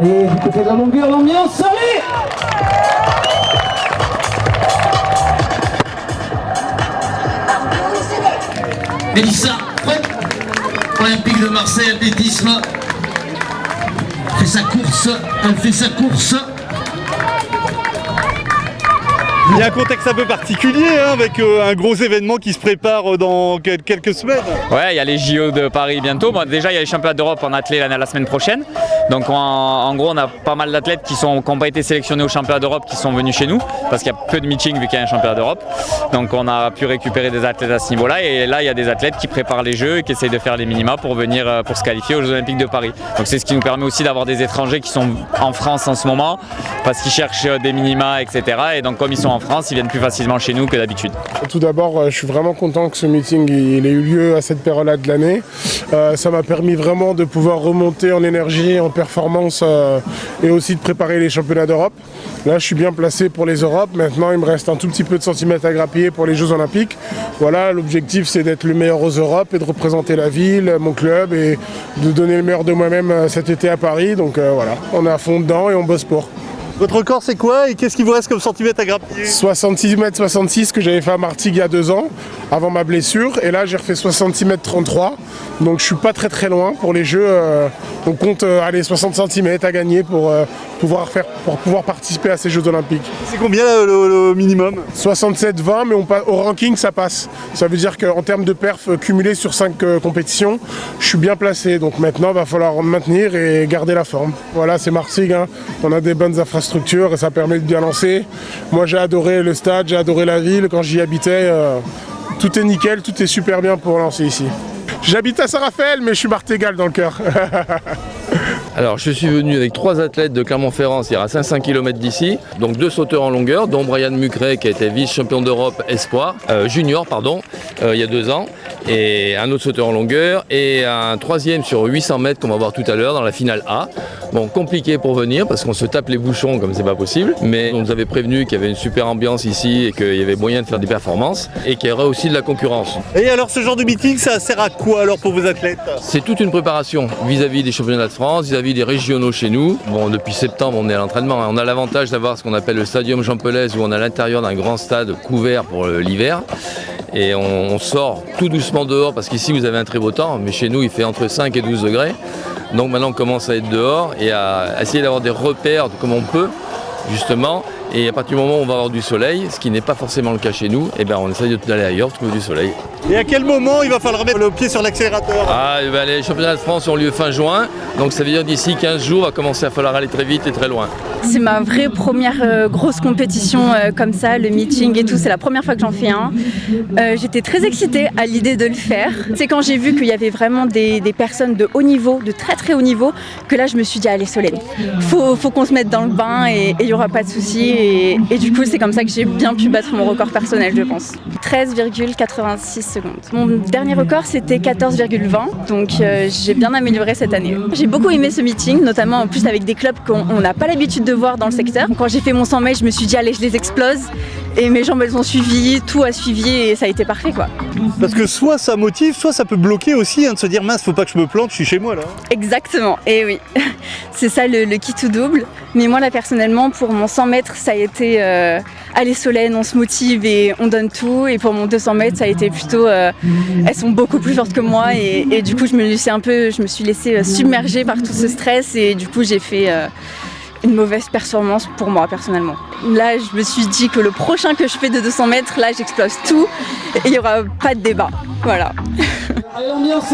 Et du côté de la longueur, l'ambiance, allez! Mélissa, prête? Olympique de Marseille, athlétisme. Elle fait sa course. Il y a un contexte un peu particulier avec un gros événement qui se prépare dans quelques semaines. Ouais, il y a les JO de Paris bientôt. Bon, déjà, il y a les championnats d'Europe en athlète la semaine prochaine. Donc en gros, on a pas mal d'athlètes qui n'ont pas été sélectionnés aux championnats d'Europe qui sont venus chez nous parce qu'il y a peu de meetings vu qu'il y a un championnat d'Europe. Donc on a pu récupérer des athlètes à ce niveau-là. Et là, il y a des athlètes qui préparent les Jeux et qui essayent de faire les minima pour venir pour se qualifier aux Jeux Olympiques de Paris. Donc c'est ce qui nous permet aussi d'avoir des étrangers qui sont en France en ce moment parce qu'ils cherchent des minima, etc. Et donc comme ils sont en France, ils viennent plus facilement chez nous que d'habitude. Tout d'abord, je suis vraiment content que ce meeting il ait eu lieu à cette période-là de l'année. Ça m'a permis vraiment de pouvoir remonter en énergie, en performance et aussi de préparer les championnats d'Europe. Là, je suis bien placé pour les Europes. Maintenant, il me reste un tout petit peu de centimètres à grappiller pour les Jeux Olympiques. Voilà, l'objectif, c'est d'être le meilleur aux Europes et de représenter la ville, mon club et de donner le meilleur de moi-même cet été à Paris. Donc voilà, on est à fond dedans et on bosse pour. Votre record c'est quoi et qu'est-ce qui vous reste comme centimètres à grappiller? 66,66 m que j'avais fait à Martigues il y a 2 ans, avant ma blessure. Et là j'ai refait 66,33 m. Donc je suis pas très loin pour les Jeux. On compte 60 cm à gagner pour pouvoir participer à ces Jeux Olympiques. C'est combien le minimum? 67,20, mais au ranking ça passe. Ça veut dire qu'en termes de perf cumulés sur 5 compétitions, je suis bien placé. Donc maintenant il va falloir maintenir et garder la forme. Voilà, c'est Martigues, hein. On a des bonnes infrastructures et ça permet de bien lancer. Moi j'ai adoré le stade, j'ai adoré la ville. Quand j'y habitais, tout est nickel, tout est super bien pour lancer ici. J'habite à Saint-Raphaël, mais je suis martégal dans le cœur. Alors je suis venu avec 3 athlètes de Clermont-Ferrand, c'est à 500 km d'ici, donc 2 sauteurs en longueur, dont Brian Mucret qui a été vice-champion d'Europe junior, il y a 2 ans, et un autre sauteur en longueur, et un 3e sur 800 mètres qu'on va voir tout à l'heure dans la finale A. Bon, compliqué pour venir parce qu'on se tape les bouchons comme c'est pas possible, mais on nous avait prévenu qu'il y avait une super ambiance ici et qu'il y avait moyen de faire des performances et qu'il y aurait aussi de la concurrence. Et alors ce genre de meeting, ça sert à quoi alors pour vos athlètes? C'est toute une préparation vis-à-vis des championnats de France, vis-à-vis des régionaux chez nous. Bon, depuis septembre, on est à l'entraînement. On a l'avantage d'avoir ce qu'on appelle le Stadium Jean Pelez où on est à l'intérieur d'un grand stade couvert pour l'hiver. Et on sort tout doucement dehors parce qu'ici vous avez un très beau temps, mais chez nous il fait entre 5 et 12 degrés. Donc maintenant on commence à être dehors et à essayer d'avoir des repères de comme on peut justement. Et à partir du moment où on va avoir du soleil, ce qui n'est pas forcément le cas chez nous, on essaye d'aller ailleurs, trouver du soleil. Et à quel moment il va falloir mettre le pied sur l'accélérateur? Les championnats de France ont lieu fin juin, donc ça veut dire d'ici 15 jours, il va commencer à falloir aller très vite et très loin. C'est ma vraie première grosse compétition comme ça, le meeting et tout, c'est la première fois que j'en fais un. J'étais très excitée à l'idée de le faire. C'est quand j'ai vu qu'il y avait vraiment des personnes de haut niveau, de très haut niveau, que là je me suis dit allez Solène, faut qu'on se mette dans le bain et il n'y aura pas de souci. Et du coup c'est comme ça que j'ai bien pu battre mon record personnel je pense. 13,86 secondes. Mon dernier record c'était 14,20, donc j'ai bien amélioré cette année. J'ai beaucoup aimé ce meeting, notamment en plus avec des clubs qu'on n'a pas l'habitude de voir dans le secteur. Quand j'ai fait mon 100 mètres, je me suis dit allez je les explose et mes jambes elles ont suivi, tout a suivi et ça a été parfait quoi. Parce que soit ça motive, soit ça peut bloquer aussi de se dire mince faut pas que je me plante, je suis chez moi là. Exactement, et oui, c'est ça le kit ou double. Mais moi là personnellement pour mon 100 mètres ça a été allez Solène, on se motive et on donne tout, et pour mon 200 mètres ça a été plutôt elles sont beaucoup plus fortes que moi et du coup je me suis laissée submerger par tout ce stress et du coup j'ai fait une mauvaise performance pour moi personnellement. Là je me suis dit que le prochain que je fais de 200 mètres, là j'explose tout et il n'y aura pas de débat, voilà. Allez, l'ambiance